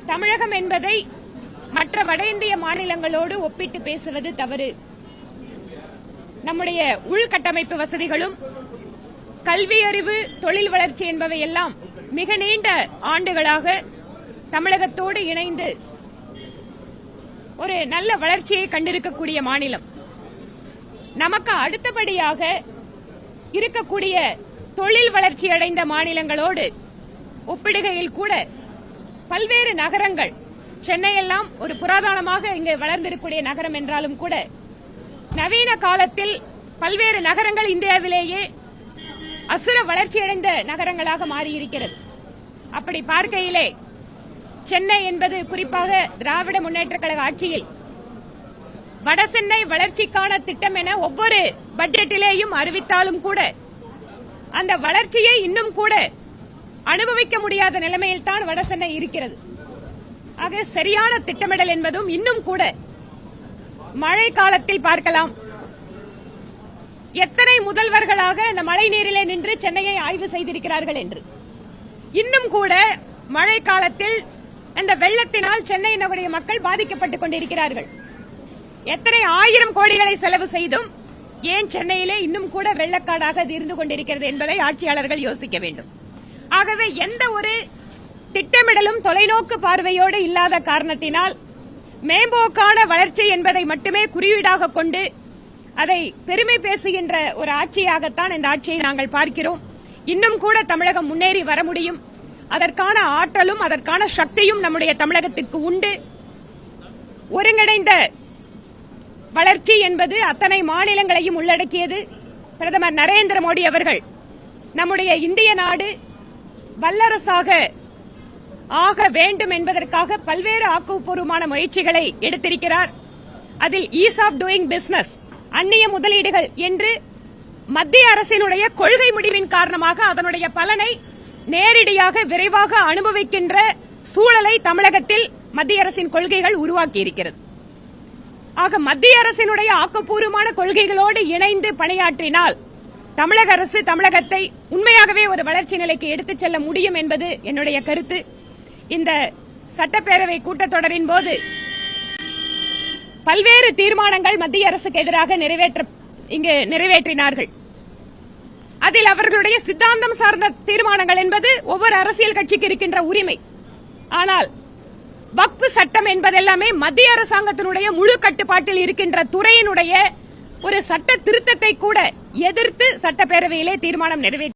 தமிழகம் என்பதை மற்ற வட இந்திய மாநிலங்களோடு ஒப்பிட்டு பேசுவது தவறு. நம்முடைய உள்கட்டமைப்பு வசதிகளும் கல்வி அறிவு தொழில் வளர்ச்சி என்பவை எல்லாம் மிக நீண்ட ஆண்டுகளாக தமிழகத்தோடு இணைந்து ஒரு நல்ல வளர்ச்சியை கண்டிருக்கக்கூடிய மாநிலம். நமக்கு அடுத்தபடியாக இருக்கக்கூடிய தொழில் வளர்ச்சி அடைந்த மாநிலங்களோடு ஒப்பிடுகையில் கூட பல்வேறு நகரங்கள், சென்னையெல்லாம் ஒரு புராதனமாக இங்கு வளர்ந்திருக்கக்கூடிய நகரம் என்றாலும் கூட நவீன காலத்தில் பல்வேறு நகரங்கள் இந்தியாவிலேயே அசுர வளர்ச்சியடைந்த நகரங்களாக மாறியிருக்கிறது. அப்படி பார்க்கையிலே சென்னை என்பது குறிப்பாக திராவிட முன்னேற்ற கழக ஆட்சியில் வடசென்னை வளர்ச்சிக்கான திட்டம் என ஒவ்வொரு பட்ஜெட்டிலேயும் அறிவித்தாலும் கூட அந்த வளர்ச்சியை இன்னும் கூட அனுபவிக்க முடியாத நிலைமையில் தான் வடசென்னை இருக்கிறது. ஆக சரியான திட்டமிடல் என்பதும் இன்னும் கூட மழை காலத்தில் பார்க்கலாம். எத்தனை முதல்வர்களாக இந்த மழை நீரிலே நின்று சென்னையை ஆய்வு செய்திருக்கிறார்கள் என்று. இன்னும் கூட மழை காலத்தில் இந்த வெள்ளத்தினால் சென்னை நகருடைய மக்கள் பாதிக்கப்பட்டுக் கொண்டிருக்கிறார்கள். எத்தனை ஆயிரம் கோடிகளை செலவு செய்தும் ஏன் சென்னையிலே இன்னும் கூட வெள்ளக்காடாக அது இருந்து கொண்டிருக்கிறது என்பதை ஆட்சியாளர்கள் யோசிக்க வேண்டும். ஆகவே எந்த ஒரு திட்டமிடலும் தொலைநோக்கு பார்வையோடு இல்லாத காரணத்தினால் மேம்போக்கான வளர்ச்சி என்பதை மட்டுமே குறியீடாக கொண்டு அதை பெருமை பேசுகின்ற ஒரு ஆட்சியாகத்தான் இந்த ஆட்சியை நாங்கள் பார்க்கிறோம். இன்னும் கூட தமிழகம் முன்னேறி வர முடியும். அதற்கான ஆற்றலும் அதற்கான சக்தியும் நம்முடைய தமிழகத்திற்கு உண்டு. ஒருங்கிணைந்த வளர்ச்சி என்பது அத்தனை மாநிலங்களையும் உள்ளடக்கியது. பிரதமர் நரேந்திர மோடி அவர்கள் நம்முடைய இந்திய நாடு வல்லரசாக ஆக வேண்டும் என்பதற்காக பல்வேறு ஆக்கப்பூர்வமான முயற்சிகளை எடுத்திருக்கிறார். அதில் ஈஸ் ஆஃப் டூயிங் பிசினஸ், அந்நிய முதலீடுகள் என்று மத்திய அரசினுடைய கொள்கை முடிவின் காரணமாக அதனுடைய பலனை நேரடியாக விரைவாக அனுபவிக்கின்ற சூழலை தமிழகத்தில் மத்திய அரசின் கொள்கைகள் உருவாக்கியிருக்கிறது. ஆக மத்திய அரசினுடைய ஆக்கப்பூர்வமான கொள்கைகளோடு இணைந்து பணியாற்றினால் தமிழக அரசு தமிழகத்தை உண்மையாகவே ஒரு வளர்ச்சி நிலைக்கு எடுத்துச் செல்ல முடியும் என்பது என்னுடைய கருத்து. இந்த சட்டப்பேரவை கூட்டத்தொடரின் போது பல்வேறு தீர்மானங்கள் மத்திய அரசுக்கு எதிராக நிறைவேற்றினார்கள். அதில் அவர்களுடைய சித்தாந்தம் சார்ந்த தீர்மானங்கள் என்பது ஒவ்வொரு அரசியல் கட்சிக்கு இருக்கின்ற உரிமை. ஆனால் வக்ஃப் சட்டம் என்பதெல்லாமே மத்திய அரசாங்கத்தினுடைய முழு கட்டுப்பாட்டில் இருக்கின்ற துறையினுடைய ஒரு சட்ட திருத்தத்தை கூட எதிர்த்து சட்டப்பேரவையிலே தீர்மானம் நிறைவேற்றி